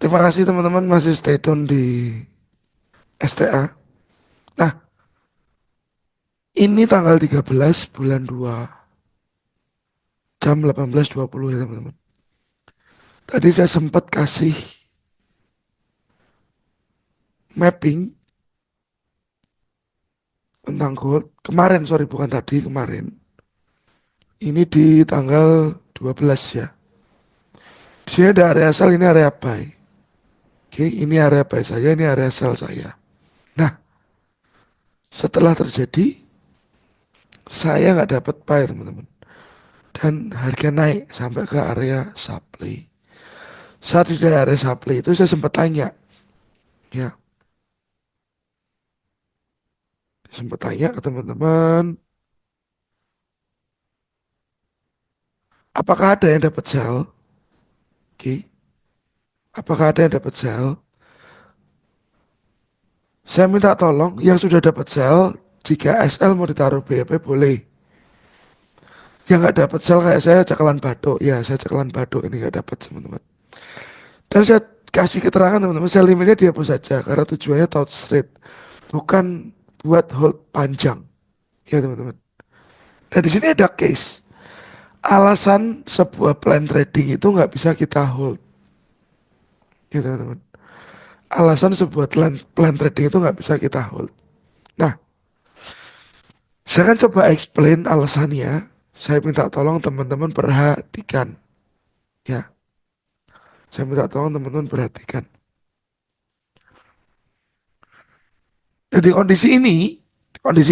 Terima kasih teman-teman masih stay tune di STA. Nah, ini tanggal 13 bulan 2 jam 18.20 ya teman-teman. Tadi saya sempat kasih mapping tentang gold. Kemarin, sorry bukan tadi, kemarin. Ini di tanggal 12 ya. Di sini ada area sell, ini area buy. Oke, ini area buy saya, ini area sell saya. Nah, setelah terjadi, saya nggak dapat buy teman-teman. Dan harga naik sampai ke area supply. Saat di area supply itu saya sempat tanya, ya, sempat tanya ke teman-teman, apakah ada yang dapat sell? Oke, apakah ada yang dapat sell? Saya minta tolong yang sudah dapat sell, jika SL mau ditaruh BEP boleh. Yang nggak dapat sell kayak saya cakalan batuk, ya saya cakalan batuk ini nggak dapat teman-teman. Dan saya kasih keterangan teman-teman, saya limitnya dihapus saja karena tujuannya touch straight, bukan buat hold panjang, ya teman-teman. Nah di sini ada case. Alasan sebuah plan trading itu nggak bisa kita hold, ya teman-teman. Alasan sebuah plan trading itu nggak bisa kita hold. Nah, saya kan coba explain alasannya. Saya minta tolong teman-teman perhatikan, ya. Saya minta tolong teman-teman perhatikan. Nah, di kondisi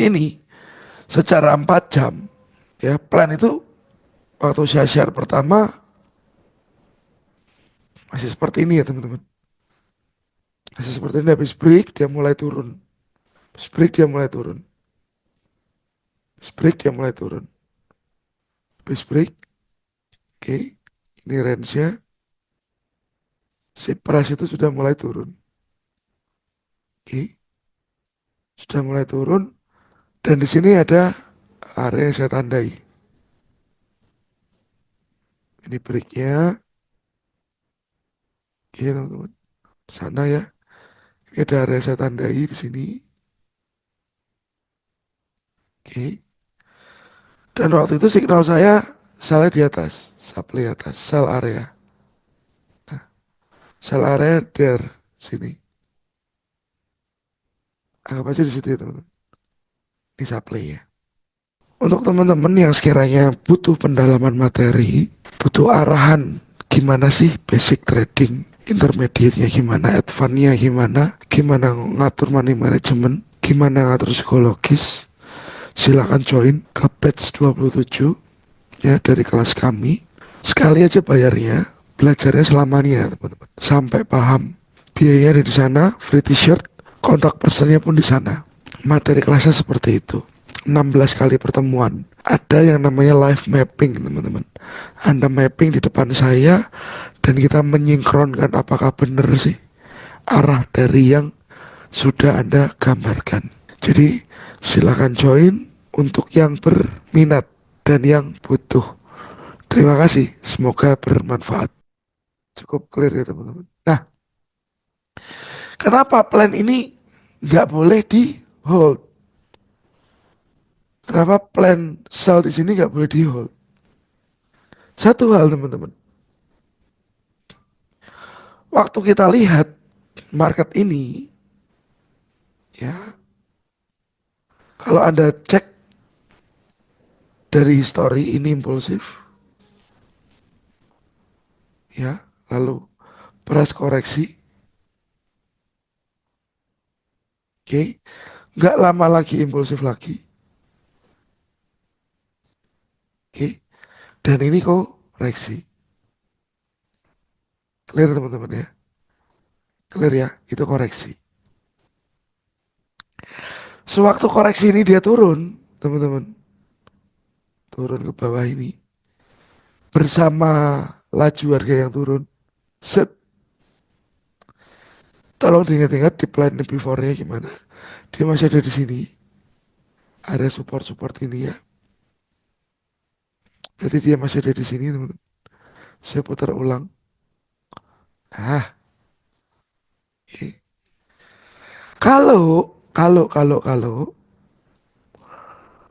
ini, secara 4 jam, ya, plan itu waktu saya share pertama masih seperti ini ya teman-teman. Masih seperti ini, habis break dia mulai turun. Habis break dia mulai turun. Habis break dia mulai turun. Habis break, oke, ini range-nya, si price itu sudah mulai turun. Oke, sudah mulai turun. Dan di sini ada area yang saya tandai. Ini breaknya, oke teman-teman. Sana ya, ini ada area yang saya tandai di sini. Oke. Dan waktu itu signal saya di atas, supply atas, sell area. Sell area there, sini. Anggap aja di situ ya teman-teman. Ini supply ya. Untuk teman-teman yang sekiranya butuh pendalaman materi, butuh arahan gimana sih basic trading, intermediate-nya gimana, advance-nya gimana, gimana ngatur money management, gimana ngatur psikologis, silakan join ke batch 27 ya dari kelas kami. Sekali aja bayarnya, belajarnya selamanya teman-teman. Sampai paham. Biayanya ada di sana, free t-shirt, kontak personnya pun di sana. Materi kelasnya seperti itu. 16 kali pertemuan. Ada yang namanya live mapping teman-teman. Anda mapping di depan saya dan kita menyinkronkan apakah benar sih arah dari yang sudah Anda gambarkan. Jadi silakan join untuk yang berminat dan yang butuh. Terima kasih, semoga bermanfaat. Cukup clear ya teman-teman. Nah, kenapa plan ini nggak boleh di hold? Kenapa plan sell di sini nggak boleh di hold? Satu hal teman-teman, waktu kita lihat market ini, ya, kalau Anda cek dari history ini impulsif, ya, lalu price koreksi, oke, nggak lama lagi impulsif lagi, oke, dan ini koreksi, clear teman-teman ya, clear ya, itu koreksi. Sewaktu koreksi ini dia turun, teman-teman, turun ke bawah ini, bersama laju harga yang turun, set, tolong diingat-ingat di plan before-nya gimana. Dia masih ada di sini, ada support-support ini ya. Berarti dia masih ada di sini, teman-teman. Saya putar ulang. Nah, Oke. Kalau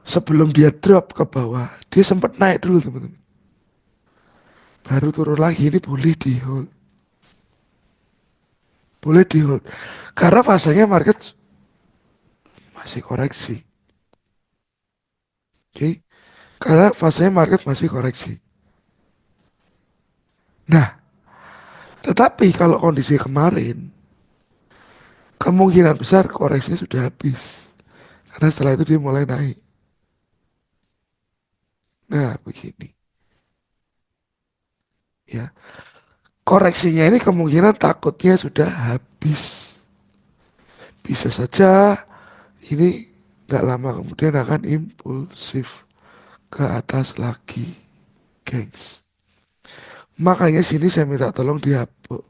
sebelum dia drop ke bawah, dia sempat naik dulu teman-teman. Baru turun lagi, ini boleh di hold. Boleh di hold. Karena fasenya market masih koreksi. Oke. Karena fasenya market masih koreksi. Nah, tetapi kalau kondisi kemarin, kemungkinan besar koreksinya sudah habis. Karena setelah itu dia mulai naik. Nah, begini. Ya, koreksinya ini kemungkinan takutnya sudah habis. Bisa saja ini nggak lama kemudian akan impulsif ke atas lagi, gengs. Makanya sini saya minta tolong dihapus.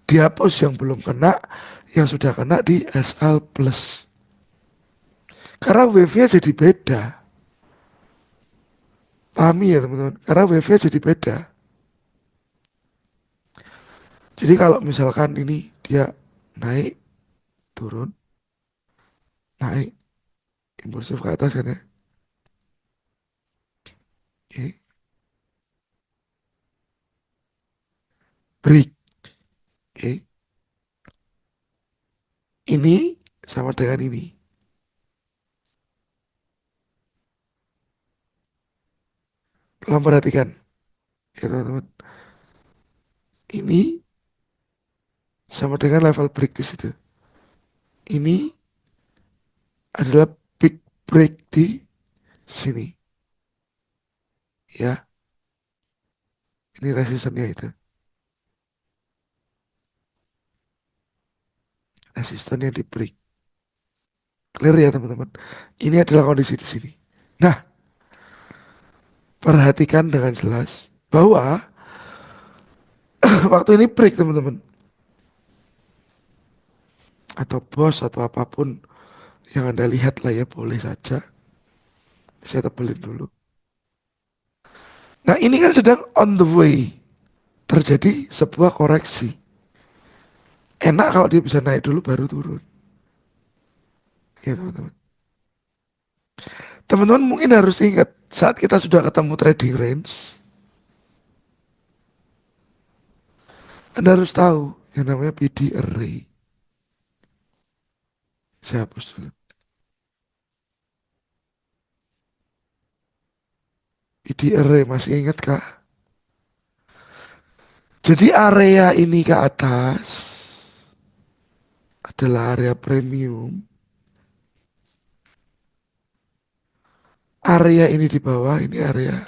Dihapus yang belum kena, yang sudah kena di SL plus. Karena wave-nya jadi beda. Pahami ya teman-teman. Karena wave-nya jadi beda. Jadi kalau misalkan ini dia naik, turun, naik, impulsif ke atas kan ya. Oke. Break. Oke. Ini sama dengan ini. Tolong perhatikan ya teman-teman. Ini sama dengan level break di situ. Ini adalah big break di sini. Ya, ini resistannya itu. Resistannya di break. Clear ya teman-teman. Ini adalah kondisi di sini. Nah, perhatikan dengan jelas bahwa waktu ini break teman-teman. Atau bos atau apapun yang Anda lihat lah ya boleh saja. Saya tebelin dulu. Nah ini kan sedang on the way. Terjadi sebuah koreksi. Enak kalau dia bisa naik dulu baru turun. Ya teman-teman. Teman-teman mungkin harus ingat saat kita sudah ketemu trading range. Anda harus tahu yang namanya PD array. Saya hapus dulu. PD array masih ingat kah? Jadi area ini ke atas adalah area premium. Area ini di bawah ini area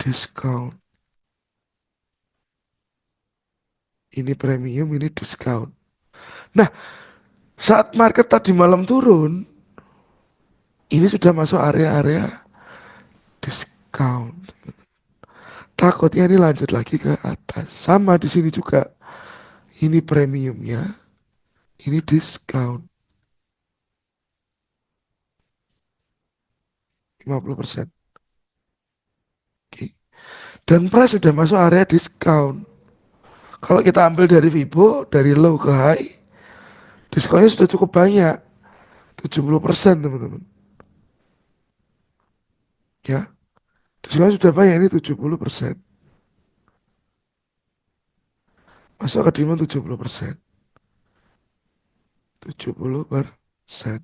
discount. Ini premium, ini discount. Nah, saat market tadi malam turun, ini sudah masuk area-area discount. Takutnya ini lanjut lagi ke atas. Sama di sini juga. Ini premiumnya, ini discount 50%. Oke. Dan price sudah masuk area discount. Kalau kita ambil dari Vibo, dari low ke high, diskonnya sudah cukup banyak. 70% teman-teman. Ya, diskonnya sudah banyak ini 70%. Masuk ke demand 70%. 70%.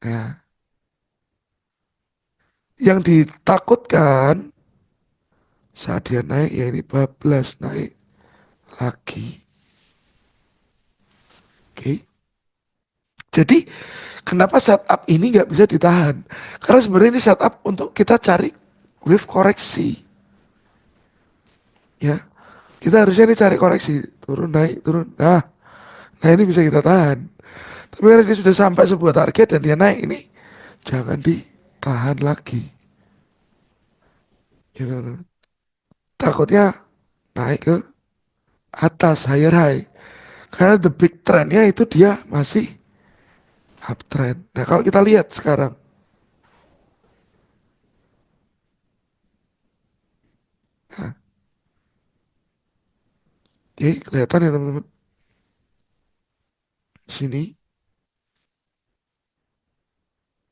Ya, yang ditakutkan saat dia naik ya ini bablas naik lagi. Oke. Jadi kenapa setup ini nggak bisa ditahan? Karena sebenarnya ini setup untuk kita cari wave koreksi. Ya, kita harusnya ini cari koreksi turun naik turun. Nah ini bisa kita tahan. Tapi karena dia sudah sampai sebuah target dan dia naik ini jangan ditahan lagi. Ya teman-teman. Takutnya naik ke atas higher high. Karena the big trendnya itu dia masih uptrend. Nah kalau kita lihat sekarang, nah, Oke, kelihatan ya teman-teman. Sini,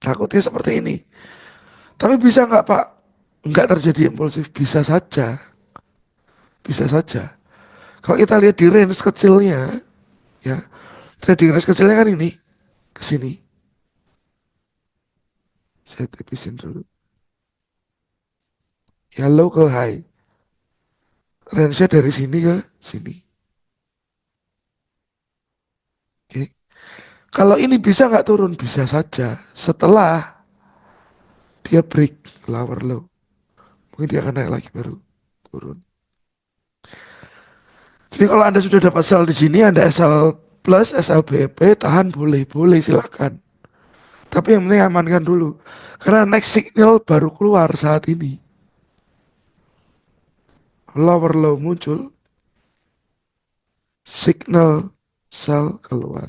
takutnya seperti ini. Tapi bisa nggak Pak? Nggak terjadi impulsif, bisa saja. Bisa saja. Kalau kita lihat di range kecilnya, ya, trading range kecilnya kan ini, ke sini. Saya tipisin dulu. Ya low ke high. Range-nya dari sini ke sini. Oke. Kalau ini bisa nggak turun? Bisa saja. Setelah dia break lower low. Mungkin dia akan naik lagi baru turun. Jadi kalau Anda sudah dapat sell di sini, Anda SL plus, SLBP, tahan boleh, boleh silakan. Tapi yang penting amankan dulu. Karena next signal baru keluar saat ini. Lower low muncul, signal sell keluar.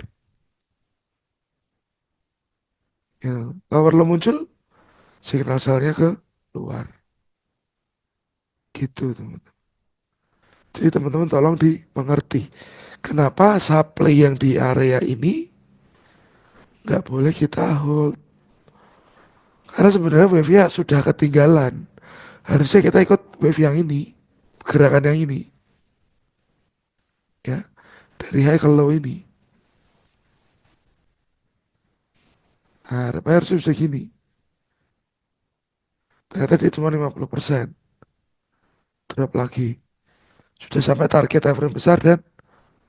Ya, lower low muncul, signal sellnya ke luar. Gitu teman-teman. Jadi teman-teman tolong dimengerti. Kenapa supply yang di area ini nggak boleh kita hold? Karena sebenarnya wave-nya sudah ketinggalan. Harusnya kita ikut wave yang ini, gerakan yang ini, ya, dari high ke low ini. Nah, harapnya harusnya bisa gini. Ternyata dia cuma 50%. Drop lagi. Sudah sampai target time frame besar dan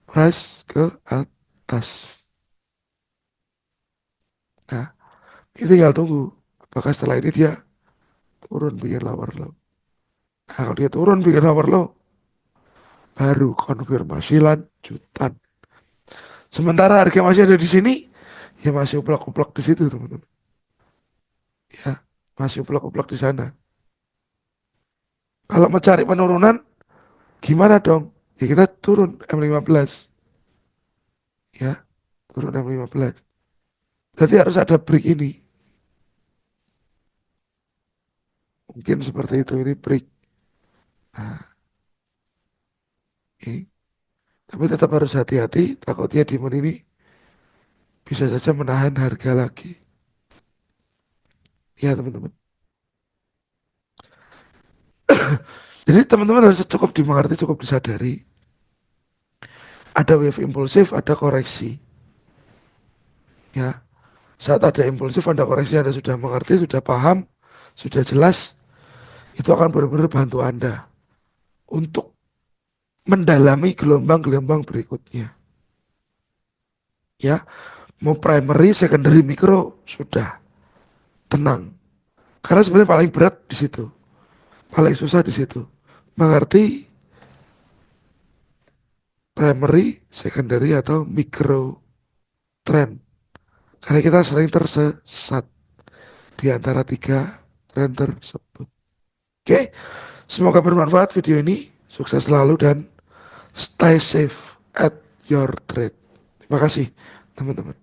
price ke atas. Nah, ini tinggal tunggu. Apakah setelah ini dia turun bikin lower low. Nah, kalau dia turun bikin lower low, baru konfirmasi lanjutan. Sementara harga masih ada di sini, ya masih uplak-uplak di situ teman-teman. Ya, masih uplak-uplak di sana. Kalau mau cari penurunan, gimana dong? Ya kita turun M15. Ya, turun M15. Berarti harus ada break ini. Mungkin seperti itu, ini break. Nah, oke. Tapi tetap harus hati-hati, takutnya demand ini bisa saja menahan harga lagi. Ya teman-teman. Jadi teman-teman harus cukup dimengerti, cukup disadari. Ada wave impulsif, ada koreksi. Ya, saat ada impulsif, ada koreksi, Anda sudah mengerti, sudah paham, sudah jelas, itu akan benar-benar bantu Anda untuk mendalami gelombang-gelombang berikutnya. Ya, mau primary, secondary, mikro, sudah tenang. Karena sebenarnya paling berat di situ, paling susah di situ. Mengerti primary, secondary atau mikro trend. Karena kita sering tersesat di antara tiga trend tersebut. Oke, semoga bermanfaat video ini. Sukses selalu dan stay safe at your trade. Terima kasih teman-teman.